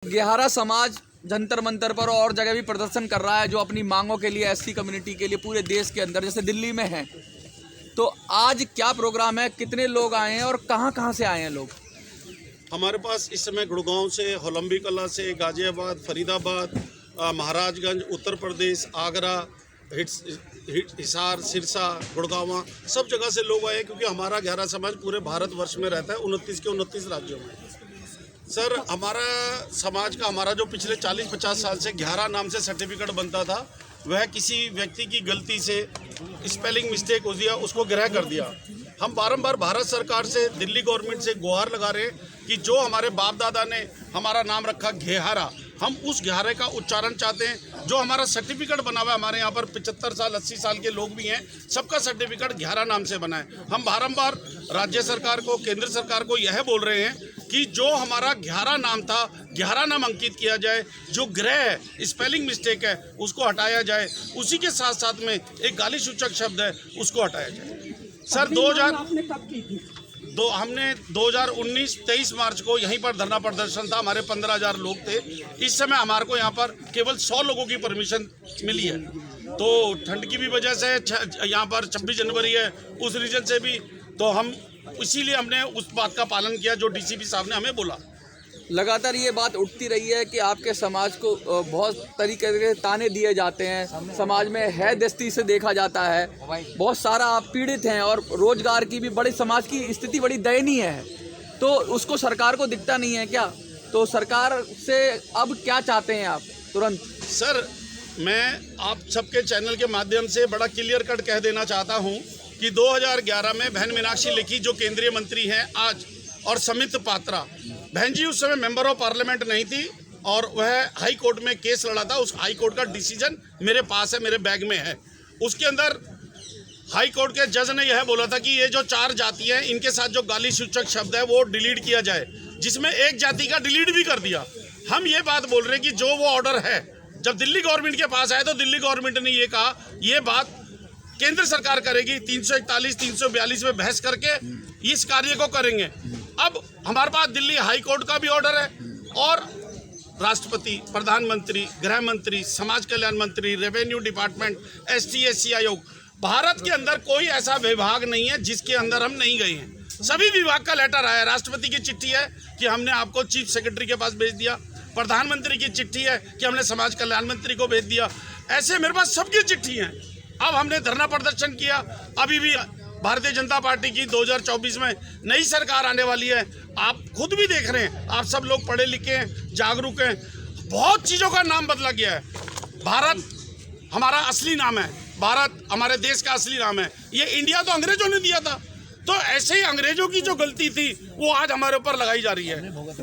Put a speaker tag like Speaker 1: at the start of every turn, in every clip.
Speaker 1: गेहारा समाज जंतर मंतर पर और जगह भी प्रदर्शन कर रहा है जो अपनी मांगों के लिए, एससी कम्युनिटी के लिए पूरे देश के अंदर, जैसे दिल्ली में है। तो आज क्या प्रोग्राम है, कितने लोग आए हैं और कहां कहां से आए हैं लोग?
Speaker 2: हमारे पास इस समय गुड़गांव से, होलंबी कला से, गाजियाबाद, फरीदाबाद, महाराजगंज, उत्तर प्रदेश, आगरा, हिसार, सिरसा, गुड़गांव, सब जगह से लोग आए क्योंकि हमारा गेहारा समाज पूरे भारतवर्ष में रहता है, 29 के 29 राज्यों में। सर, हमारा समाज का, हमारा जो पिछले 40-50 साल से गेहारा नाम से सर्टिफिकेट बनता था, वह किसी व्यक्ति की गलती से स्पेलिंग मिस्टेक हो दिया, उसको ग्रह कर दिया। हम बारंबार भारत सरकार से, दिल्ली गवर्नमेंट से गुहार लगा रहे हैं कि जो हमारे बाप दादा ने हमारा नाम रखा गेहारा, हम उस गेहारे का उच्चारण चाहते हैं। जो हमारा सर्टिफिकेट बना हुआ है, हमारे यहाँ पर 75 साल 80 साल के लोग भी हैं, सबका सर्टिफिकेट गेहारा नाम से बना है। हम बारंबार राज्य सरकार को, केंद्र सरकार को यह बोल रहे हैं कि जो हमारा गेहारा नाम था, गेहारा नाम अंकित किया जाए। जो ग्रह है, स्पेलिंग मिस्टेक है, उसको हटाया जाए। उसी के साथ साथ में एक गाली सूचक शब्द है, उसको हटाया जाए। सर, 2019-23 मार्च को यहीं पर धरना प्रदर्शन था, हमारे 15,000 लोग थे। इस समय हमारे को यहाँ पर केवल 100 लोगों की परमिशन मिली है। तो ठंड की भी वजह से यहाँ पर 26 जनवरी है, उस रीजन से भी, तो हम इसीलिए हमने उस बात का पालन किया जो डीसीपी साहब ने हमें बोला।
Speaker 1: लगातार ये बात उठती रही है कि आपके समाज को बहुत तरीके के ताने दिए जाते हैं, समाज में हैदस्ती से देखा जाता है, बहुत सारा आप पीड़ित हैं और रोजगार की भी बड़ी, समाज की स्थिति बड़ी दयनीय है। तो उसको सरकार को दिखता नहीं है क्या? तो सरकार से अब क्या चाहते हैं आप तुरंत?
Speaker 2: सर, मैं आप सबके चैनल के माध्यम से बड़ा क्लियर कट कह देना चाहता हूँ कि 2011 में बहन मीनाक्षी लेखी जो केंद्रीय मंत्री हैं आज, और समित पात्रा, बहन जी उस समय मेंबर ऑफ पार्लियामेंट नहीं थी और वह हाई कोर्ट में केस लड़ा था। उस हाई कोर्ट का डिसीजन मेरे पास है, मेरे बैग में है। उसके अंदर हाई कोर्ट के जज ने यह बोला था कि ये जो 4 जाति हैं, इनके साथ जो गाली सूचक शब्द है वो डिलीट किया जाए, जिसमें एक जाति का डिलीट भी कर दिया। हम ये बात बोल रहे हैं कि जो वो ऑर्डर है, जब दिल्ली गवर्नमेंट के पास आया तो दिल्ली गवर्नमेंट ने ये कहा ये बात केंद्र सरकार करेगी, 341, 342 में बहस करके इस कार्य को करेंगे। अब हमारे पास दिल्ली हाई कोर्ट का भी ऑर्डर है और राष्ट्रपति, प्रधानमंत्री, गृह मंत्री, समाज कल्याण मंत्री, रेवेन्यू डिपार्टमेंट, ST/SC आयोग, भारत के अंदर कोई ऐसा विभाग नहीं है जिसके अंदर हम नहीं गए हैं। सभी विभाग का लेटर आया, राष्ट्रपति की चिट्ठी है कि हमने आपको चीफ सेक्रेटरी के पास भेज दिया, प्रधानमंत्री की चिट्ठी है कि हमने समाज कल्याण मंत्री को भेज दिया। ऐसे मेरे पास सबकी चिट्ठी है। अब हमने धरना प्रदर्शन किया। अभी भी भारतीय जनता पार्टी की 2024 में नई सरकार आने वाली है, आप खुद भी देख रहे हैं, आप सब लोग पढ़े लिखे हैं, जागरूक हैं। बहुत चीज़ों का नाम बदला गया है। भारत हमारा असली नाम है, भारत हमारे देश का असली नाम है। ये इंडिया तो अंग्रेजों ने दिया था, तो ऐसे ही अंग्रेजों की जो गलती थी वो आज हमारे ऊपर लगाई जा रही है।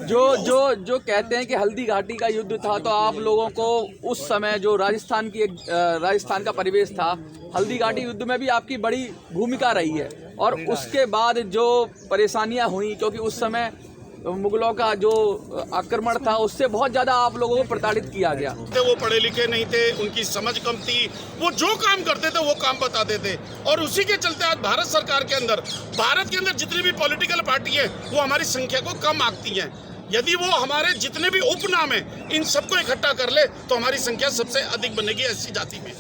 Speaker 1: जो कहते हैं कि हल्दी घाटी का युद्ध था, तो आप लोगों को उस समय जो राजस्थान का परिवेश था, हल्दी घाटी युद्ध में भी आपकी बड़ी भूमिका रही है। और उसके बाद जो परेशानियां हुई, क्योंकि उस समय मुगलों का जो आक्रमण था, उससे बहुत ज़्यादा आप लोगों को प्रताड़ित किया गया।
Speaker 2: वो पढ़े लिखे नहीं थे, उनकी समझ कम थी, वो जो काम करते थे वो काम बताते थे, और उसी के चलते आज भारत सरकार के अंदर, भारत के अंदर जितनी भी पॉलिटिकल पार्टी है वो हमारी संख्या को कम आंकती हैं। यदि वो हमारे जितने भी उपनाम हैं इन सबको इकट्ठा कर ले तो हमारी संख्या सबसे अधिक बनेगी SC जाति में।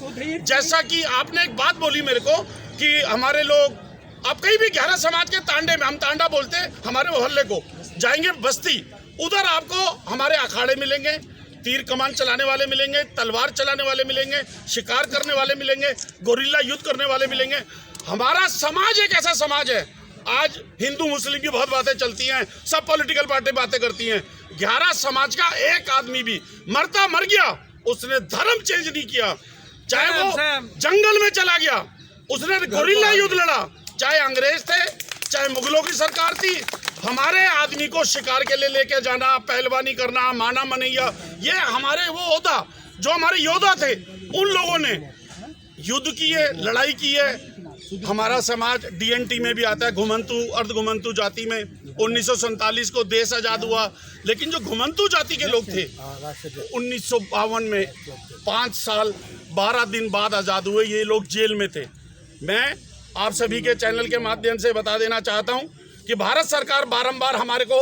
Speaker 2: जैसा कि आपने एक बात बोली मेरे को कि हमारे लोग, आप कहीं भी गेहारा समाज के तांडे में, हम तांडा बोलते हैं, हमारे मोहल्ले को जाएंगे बस्ती, उधर आपको हमारे अखाड़े मिलेंगे, तीर कमान चलाने वाले मिलेंगे, तलवार चलाने वाले मिलेंगे, शिकार करने वाले मिलेंगे, गोरिल्ला युद्ध करने वाले मिलेंगे। हमारा समाज एक ऐसा समाज है, आज हिंदू मुस्लिम की बहुत बातें चलती हैं, सब पॉलिटिकल पार्टी बातें करती हैं। गेहारा समाज का एक आदमी भी मरता मर गया, उसने धर्म चेंज नहीं किया। चाहे वो जंगल में चला गया, उसने गोरिल्ला युद्ध लड़ा, चाहे अंग्रेज थे, चाहे मुगलों की सरकार थी, हमारे आदमी को शिकार के लिए लेके जाना, पहलवानी करना, माना मनैया, ये हमारे वो होता जो हमारे योद्धा थे, उन लोगों ने युद्ध किए, लड़ाई की है। हमारा समाज DNT में भी आता है, घुमंतु, अर्ध घुमंतु जाति में। 1947 को देश आज़ाद हुआ, लेकिन जो घुमंतु जाति के लोग थे 1952 में 5 साल 12 दिन बाद आज़ाद हुए, ये लोग जेल में थे। मैं आप सभी के चैनल के माध्यम से बता देना चाहता हूँ कि भारत सरकार बारंबार हमारे को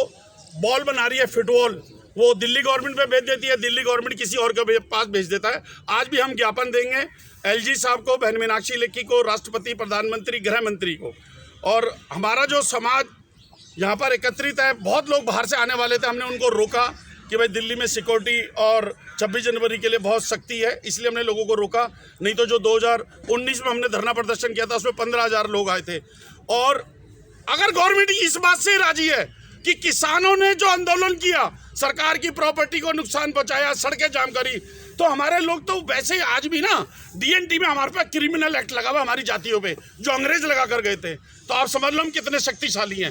Speaker 2: बॉल बना रही है, फुटबॉल, वो दिल्ली गवर्नमेंट पे भेज देती है, दिल्ली गवर्नमेंट किसी और के पास भेज देता है। आज भी हम ज्ञापन देंगे एलजी साहब को, बहन मीनाक्षी लेखी को, राष्ट्रपति, प्रधानमंत्री, गृह मंत्री को। और हमारा जो समाज यहाँ पर एकत्रित है, बहुत लोग बाहर से आने वाले थे, हमने उनको रोका कि भाई दिल्ली में सिक्योरिटी और 26 जनवरी के लिए बहुत सख्ती है, इसलिए हमने लोगों को रोका। नहीं तो जो 2019 में हमने धरना प्रदर्शन किया था उसमें 15,000 लोग आए थे। और अगर गवर्नमेंट इस बात से राजी है कि किसानों ने जो आंदोलन किया, सरकार की प्रॉपर्टी को नुकसान पहुंचाया, सड़कें जाम करी, तो हमारे लोग तो वैसे ही आज भी ना डीएनटी में हमारे पास क्रिमिनल एक्ट लगा हुआ हमारी जातियों पे, जो अंग्रेज लगा कर गए थे। तो आप समझ लो हम कितने शक्तिशाली हैं।